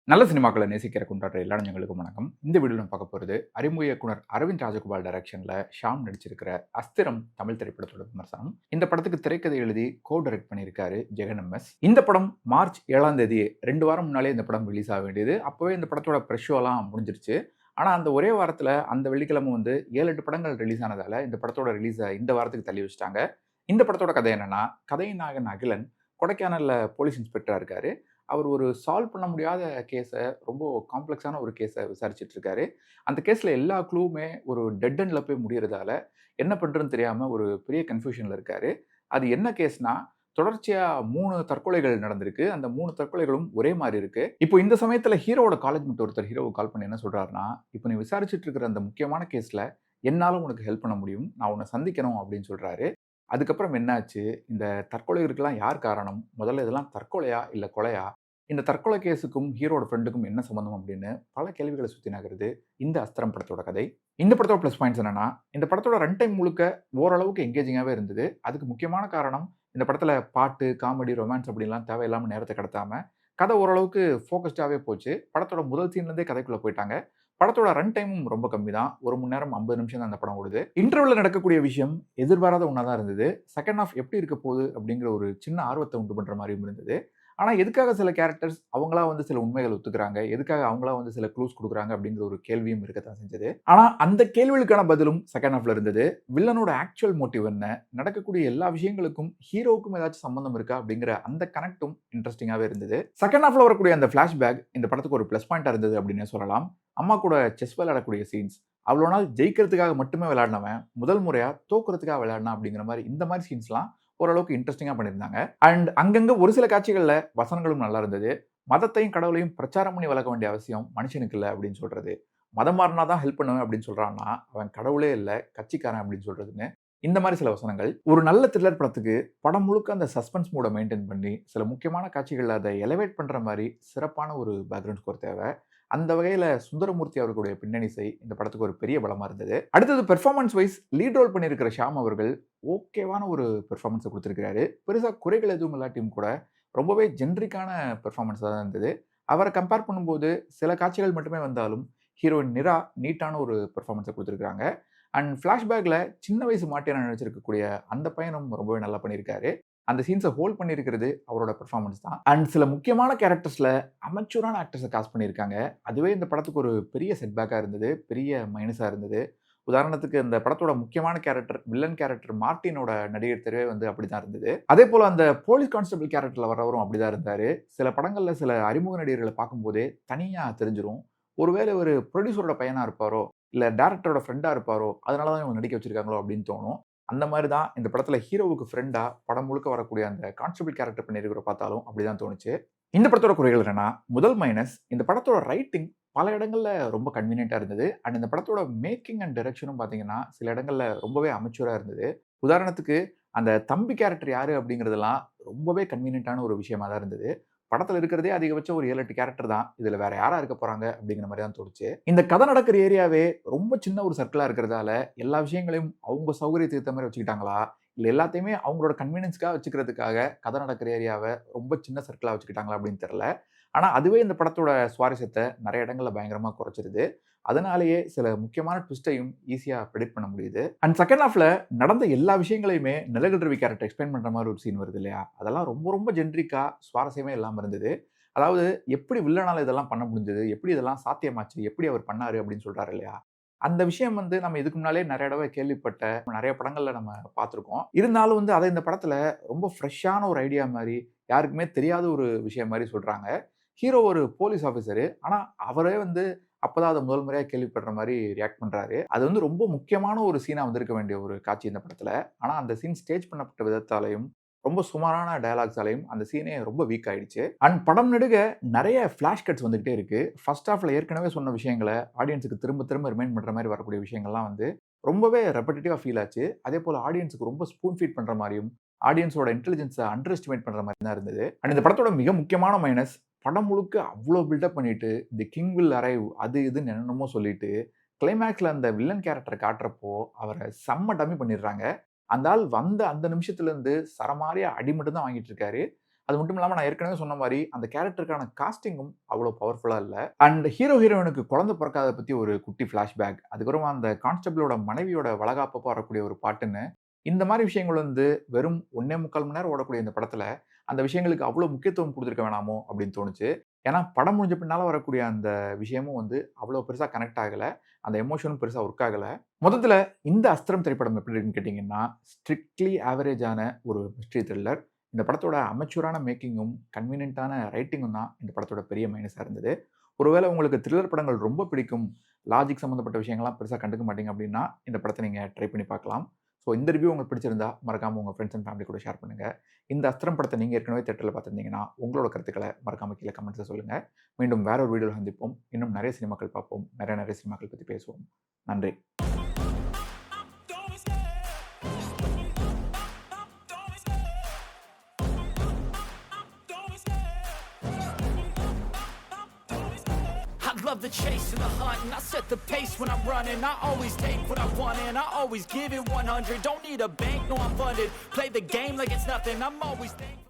நல்ல சினிமாக்களை நேசிக்கிற கொண்டாடுற எல்லா நெஞ்சங்களுக்கும் வணக்கம். இந்த வீடியோவில் நம்ம பார்க்க போகிறது அறிமுக இயக்குனர் அரவிந்த் ராஜகோபால் டைரக்ஷனில் ஷாம் நடிச்சிருக்கிற அஸ்திரம் தமிழ் திரைப்படத்தோட விமர்சனம். இந்த படத்துக்கு திரைக்கதை எழுதி கோ டைரக்ட் பண்ணியிருக்காரு ஜெகன் எம்.எஸ். இந்த படம் மார்ச் 7ஆம் தேதி 2 வாரம் முன்னாலே இந்த படம் ரிலீஸ் ஆக வேண்டியது. அப்போவே இந்த படத்தோட ப்ரெஷ் ஷோலாம் முடிஞ்சிருச்சு. ஆனால் அந்த ஒரே வாரத்தில் அந்த வெள்ளிக்கிழமை 7-8 படங்கள் ரிலீஸ் ஆனதால் இந்த படத்தோட ரிலீஸை இந்த வாரத்துக்கு தள்ளி வச்சுட்டாங்க. இந்த படத்தோட கதை என்னன்னா, கதையின் நாயகன் அகிலன் கொடைக்கானலில் போலீஸ் இன்ஸ்பெக்டராக இருக்காரு. அவர் ஒரு சால்வ் பண்ண முடியாத கேஸை, ரொம்ப காம்ப்ளெக்ஸான ஒரு கேஸை விசாரிச்சுட்டு இருக்காரு. அந்த கேஸில் எல்லா க்ளூவுமே ஒரு டெட் எண்டில் போய் முடியறதால என்ன பண்ணுறதுன்னு தெரியாமல் ஒரு பெரிய கன்ஃபியூஷனில் இருக்காரு. அது என்ன கேஸ்னா, தொடர்ச்சியாக 3 தற்கொலைகள் நடந்திருக்கு. அந்த 3 தற்கொலைகளும் ஒரே மாதிரி இருக்கு. இப்போ இந்த சமயத்தில் ஹீரோவோட காலேஜ் மேட் ஒருத்தர் ஹீரோவுக்கு கால் பண்ணி என்ன சொல்றாருன்னா, இப்போ நீ விசாரிச்சுட்டு இருக்கிற அந்த முக்கியமான கேஸில் என்னால் உனக்கு ஹெல்ப் பண்ண முடியும், நான் உன்னை சந்திக்கணும் அப்படின்னு சொல்றாரு. அதுக்கப்புறம் என்னாச்சு, இந்த தற்கொலைகளுக்கெல்லாம் யார் காரணம், முதல்ல இதெல்லாம் தற்கொலையா இல்லை கொலையா, இந்த தற்கொலை கேஸுக்கும் ஹீரோட ஃப்ரெண்டுக்கும் என்ன சம்மந்தம் அப்படின்னு பல கேள்விகளை சுற்றி நகருது இந்த அஸ்திரம் படத்தோட கதை. இந்த படத்தோட ப்ளஸ் பாயிண்ட்ஸ் என்னன்னா, இந்த படத்தோட ரன் டைம் முழுக்க ஓரளவுக்கு எங்கேஜிங்காகவே இருந்தது. அதுக்கு முக்கியமான காரணம், இந்த படத்தில் பாட்டு, காமெடி, ரொமான்ஸ் அப்படின்லாம் தேவையில்லாமல் நேரத்தை கடத்தாமல் கதை ஓரளவுக்கு ஃபோக்கஸ்டாகவே போச்சு. படத்தோட முதல் சீன்லேருந்தே கதைக்குள்ளே போயிட்டாங்க. படத்தோட ரன் டைமும் ரொம்ப கம்மி தான். 1 மணி நேரம் 50 நிமிஷம் தான் அந்த படம் ஓடுது. இன்டர்வல்ல நடக்கக்கூடிய விஷயம் எதிர்பாராத ஒன்றா தான் இருந்தது. செகண்ட் ஹாஃப் எப்படி இருக்க போகுது அப்படிங்கிற ஒரு சின்ன ஆர்வத்தை உண்டு பண்ணுற மாதிரியும் இருந்தது. ஆனால் எதுக்காக சில கேரக்டர்ஸ் அவங்களா சில உண்மைகள் ஒத்துக்கிறாங்க, எதுக்காக அவங்களா சில க்ளூஸ் கொடுக்குறாங்க அப்படிங்கிற ஒரு கேள்வியும் இருக்கத்தான் செஞ்சது. ஆனால் அந்த கேள்விகளுக்கான பதிலும் செகண்ட் ஹாஃப்ல இருந்தது. வில்லனோட ஆக்சுவல் மோட்டிவ் என்ன, நடக்கக்கூடிய எல்லா விஷயங்களுக்கும் ஹீரோவுக்கும் ஏதாச்சும் சம்பந்தம் இருக்கா அப்படிங்கிற அந்த கனெக்டும் இன்ட்ரெஸ்டிங்காகவே இருந்தது. செகண்ட் ஹாஃப்ல வரக்கூடிய அந்த ஃபிளாஷ்பேக் இந்த படத்துக்கு ஒரு ப்ளஸ் பாயிண்டா இருந்தது அப்படின்னு சொல்லலாம். அம்மா கூட செஸ் விளையாடக்கூடிய சீன்ஸ், அவ்வளோ நாள் ஜெயிக்கிறதுக்காக மட்டுமே விளையாடினவன் முதல் முறையா தோக்குறதுக்காக விளையாடினா அப்படிங்கிற மாதிரி இந்த மாதிரி சீன்ஸ்லாம் ஓரளவுக்கு இன்ட்ரெஸ்டிங்காக பண்ணியிருந்தாங்க. அண்ட் அங்கங்க ஒரு சில காட்சிகளில் வசனங்களும் நல்லா இருந்தது. மதத்தையும் கடவுளையும் பிரச்சாரம் பண்ணி வளர்க்க வேண்டிய அவசியம் மனுஷனுக்கு இல்லை அப்படின்னு சொல்றது, மதம் மாறினா தான் ஹெல்ப் பண்ணுவேன் அப்படின்னு சொல்றான்னா அவன் கடவுளே இல்லை கட்சிக்காரன் அப்படின்னு சொல்றதுன்னு இந்த மாதிரி சில வசனங்கள். ஒரு நல்ல த்ரில்லர் படத்துக்கு படம் முழுக்க அந்த சஸ்பென்ஸ் மூட மெயின்டைன் பண்ணி சில முக்கியமான காட்சிகளில் அதை எலவேட் பண்ற மாதிரி சிறப்பான ஒரு பேக்ரவுண்ட் ஸ்கோர் தேவை. அந்த வகையில் சுந்தரமூர்த்தி அவர்களுடைய பின்னணி இசை இந்த படத்துக்கு ஒரு பெரிய பலமாக இருந்தது. அடுத்தது பெர்ஃபார்மன்ஸ் வைஸ் லீட் ரோல் பண்ணியிருக்கிற ஷாம் அவர்கள் ஓகேவான ஒரு பெர்ஃபார்மன்ஸை கொடுத்துருக்கிறாரு. பெருசாக குறைகள் எதுவும் இல்லாட்டியும் கூட ரொம்பவே ஜென்ரிக்கான பெர்ஃபார்மன்ஸாக தான் இருந்தது. அவரை கம்பேர் பண்ணும்போது சில காட்சிகள் மட்டுமே வந்தாலும் ஹீரோயின் நிரா நீட்டான ஒரு பெர்ஃபார்மன்ஸை கொடுத்துருக்காங்க. அண்ட் ஃப்ளாஷ்பேக்கில் சின்ன வயசு மாட்டியான நினைச்சிருக்கக்கூடிய அந்த பையனும் ரொம்பவே நல்லா பண்ணியிருக்காரு. அந்த சீன்ஸை ஹோல்ட் பண்ணியிருக்கிறது அவரோட பெர்ஃபார்மன்ஸ் தான். அண்ட் சில முக்கியமான கேரக்டர்ஸில் அமெச்சூரான ஆக்டர்ஸை காஸ்ட் பண்ணியிருக்காங்க. அதுவே இந்த படத்துக்கு ஒரு பெரிய செட்பேக்காக இருந்தது, பெரிய மைனஸாக இருந்தது. உதாரணத்துக்கு இந்த படத்தோட முக்கியமான கேரக்டர், வில்லன் கேரக்டர் மார்ட்டினோட நடிகர் தெருவே அப்படி தான் இருந்தது. அதே போல் அந்த போலீஸ் கான்ஸ்டபிள் கேரக்டரில் வரவரும் அப்படி தான் இருந்தார். சில படங்களில் சில அறிமுக நடிகர்களை பார்க்கும்போதே தனியாக தெரிஞ்சிடும், ஒருவேளை ஒரு ப்ரொடியூசரோட பையனாக இருப்பாரோ இல்லை டேரக்டரோட ஃப்ரெண்டாக இருப்பாரோ, அதனால தான் இவங்க நடிக்க வச்சிருக்காங்களோ அப்படின்னு தோணும். அந்த மாதிரி தான் இந்த படத்தில் ஹீரோவுக்கு ஃப்ரெண்டாக படம் முழுக்க வரக்கூடிய அந்த கான்ஸ்டபிள் கேரக்டர் பண்ணியிருக்கிற பார்த்தாலும் அப்படிதான் தோணுச்சு. இந்த படத்தோட குறைகள் என்னன்னா, முதல் மைனஸ், இந்த படத்தோட ரைட்டிங் பல இடங்கள்ல ரொம்ப கன்வீனியன்ட்டாக இருந்தது. அண்ட் இந்த படத்தோட மேக்கிங் அண்ட் டைரக்ஷனும் பார்த்தீங்கன்னா சில இடங்கள்ல ரொம்பவே அமெச்சூராக இருந்தது. உதாரணத்துக்கு அந்த தம்பி கேரக்டர் யாரு அப்படிங்கிறதெல்லாம் ரொம்பவே கன்வீனியன்ட்டான ஒரு விஷயமா தான் இருந்தது. படத்தில் இருக்கிறதே அதிகபட்சம் ஒரு 7-8 கேரக்டர் தான். இதில் வேற யாரா இருக்க போறாங்க அப்படிங்கிற மாதிரி தான் தோணுச்சு. இந்த கதை நடக்கிற ஏரியாவே ரொம்ப சின்ன ஒரு சர்க்கிளா இருக்கிறதால எல்லா விஷயங்களையும் அவங்க சௌகரியத்துக்கு ஏற்ற மாதிரி வச்சுக்கிட்டாங்களா, இல்லை எல்லாத்தையுமே அவங்களோட கன்வீனியன்ஸ்க்காக வச்சுக்கிறதுக்காக கதை நடக்கிற ஏரியாவை ரொம்ப சின்ன சர்க்கிளா வச்சுக்கிட்டாங்களா அப்படின்னு தெரியல. ஆனால் அதுவே இந்த படத்தோட சுவாரஸ்யத்தை நிறைய இடங்கள்ல பயங்கரமாக குறைச்சிருது. அதனாலேயே சில முக்கியமான ட்விஸ்டையும் ஈஸியாக ப்ரெடிக்ட் பண்ண முடியுது. அண்ட் செகண்ட் ஹாஃப்ல நடந்த எல்லா விஷயங்களையுமே நிலகல் ரவி கேரக்டர் எக்ஸ்பிளைன் பண்ணுற மாதிரி ஒரு சீன் வருது இல்லையா, அதெல்லாம் ரொம்ப ரொம்ப ஜென்ரிக்கா சுவாரஸ்யமே இல்லாமல் இருந்தது. அதாவது எப்படி வில்லனால இதெல்லாம் பண்ண முடிஞ்சது, எப்படி இதெல்லாம் சாத்தியமாச்சு, எப்படி அவர் பண்ணாரு அப்படின்னு சொல்றாரு இல்லையா, அந்த விஷயம் நம்ம இதுக்கு முன்னாலே நிறைய தடவை கேள்விப்பட்ட நிறைய படங்கள்ல நம்ம பார்த்துருக்கோம். இருந்தாலும் அதை இந்த படத்துல ரொம்ப ஃப்ரெஷ்ஷான ஒரு ஐடியா மாதிரி, யாருக்குமே தெரியாத ஒரு விஷயம் மாதிரி சொல்றாங்க. ஹீரோ ஒரு போலீஸ் ஆஃபீஸரு, ஆனா அவரே அப்பதான் அதை முதல் முறையா கேள்விப்படுற மாதிரி ரியாக்ட் பண்றாரு. அது ரொம்ப முக்கியமான ஒரு சீனா வந்திருக்க வேண்டிய ஒரு காட்சி இந்த படத்துல. ஆனா அந்த சீன் ஸ்டேஜ் பண்ணப்பட்ட விதத்தாலையும் ரொம்ப சுமாரான டயலாக்ஸாலையும் அந்த சீனே ரொம்ப வீக் ஆயிடுச்சு. அண்ட் படம் நெடுக நிறைய ஃபிளாஷ் கட்ஸ் வந்துகிட்டே இருக்கு. ஃபர்ஸ்ட் ஹாஃப்ல ஏற்கனவே சொன்ன விஷயங்களை ஆடியன்ஸுக்கு திரும்ப திரும்ப ரிமைண்ட் பண்ற மாதிரி வரக்கூடிய விஷயங்கள்லாம் ரொம்பவே ரெப்படிட்டிவா ஃபீல் ஆச்சு. அதே போல ஆடியன்ஸுக்கு ரொம்ப ஸ்பூன் ஃபீட் பண்ற மாதிரியும், ஆடியன்ஸோட இன்டெலிஜென்ஸை அண்டர் எஸ்டிமேட் பண்ற மாதிரி தான் இருந்தது. அண்ட் இந்த படத்தோட மிக முக்கியமான மைனஸ், படம் முழுக்க அவ்வளோ பில்டப் பண்ணிட்டு தி கிங் வில் அரைவ் அது இதுன்னு என்னென்னமோ சொல்லிட்டு கிளைமேக்ஸ்ல அந்த வில்லன் கேரக்டரை காட்டுறப்போ அவரை செம்ம டம்மி பண்ணிடுறாங்க. அந்த ஆள் வந்த அந்த நிமிஷத்துல இருந்து சரமாரியா அடி மட்டும் தான் வாங்கிட்டு இருக்காரு. அது மட்டும் இல்லாம நான் ஏற்கனவே சொன்ன மாரி, அந்த கேரக்டருக்கான காஸ்டிங்கும் அவ்வளோ பவர்ஃபுல்லா இல்ல. அண்ட் ஹீரோயினுக்கு குழந்தை பொறக்காதத பத்தி ஒரு குட்டி ஃபிளாஷ்பேக். அதுக்கப்புறமா அந்த கான்ஸ்டபிளோட மனைவியோட வளகாப்பப்போ வரக்கூடிய ஒரு பாட்டுன்னு, இந்த மாரி விஷயங்கள் வந்து வெறும் 1 1/4 மணி நேரம் ஓடக்கூடிய இந்த படத்துல, அந்த விஷயங்களுக்கு அவ்வளோ முக்கியத்துவம் குடுத்திருக்க வேணாமோ! அப்படின்னு தோணுச்சு. ஏன்னா, படம் முடிஞ்ச பின்னால வரக்கூடிய அந்த விஷயமும் வந்து அவ்வளோ பெருசா கனெக்ட் ஆகல. அந்த எமோஷனும் பெருசா ஒர்க் ஆகல. மொத்தத்துல இந்த அஸ்திரம் திரைப்படம் எப்படி இருக்குன்னு கேட்டீங்கன்னா, ஸ்ட்ரிக்ட்லி ஆவரேஜான ஒரு மிஸ்ட்ரி த்ரில்லர். இந்த படத்தோட அமெச்சூரான மேக்கிங்கும், கன்வீனியன்ட்டான ரைட்டிங்கும் தான் இந்த படத்தோட பெரிய மைனஸா இருந்தது. ஒருவேளை உங்களுக்கு த்ரில்லர் படங்கள் ரொம்ப பிடிக்கும், லாஜிக் சம்மந்தப்பட்ட விஷயங்கள்லாம் பெருசா கண்டுக்க மாட்டீங்க அப்படின்னா, இந்த படத்த நீங்க ட்ரை பண்ணி பார்க்கலாம். ஸோ இந்த ரிவ்யூ உங்களுக்கு பிடிச்சிருந்தா, மறக்காம உங்க ஃபிரெண்ட்ஸ் அண்ட் ஃபேமிலி கூட ஷேர் பண்ணுங்க. இந்த அஸ்திரம் படத்த நீங்க ஏற்கனவே தியேட்டர்ல பார்த்திருந்தீங்கன்னா, உங்களோட கருத்துக்கள மறக்காம கீழ கமெண்ட்ஸ்ல சொல்லுங்க. மீண்டும் வேற ஒரு வீடியோல சந்திப்போம். இன்னும் நிறைய சினிமாக்கள் பார்ப்போம். நிறைய சினிமாக்கள் பத்தி பேசுவோம். நன்றி. I love the chase and the hunt, and I set the pace when I'm running. I always take what I want, and I always give it 100. Don't need a bank, no I'm funded. Play the game like it's nothing. I'm always thankful.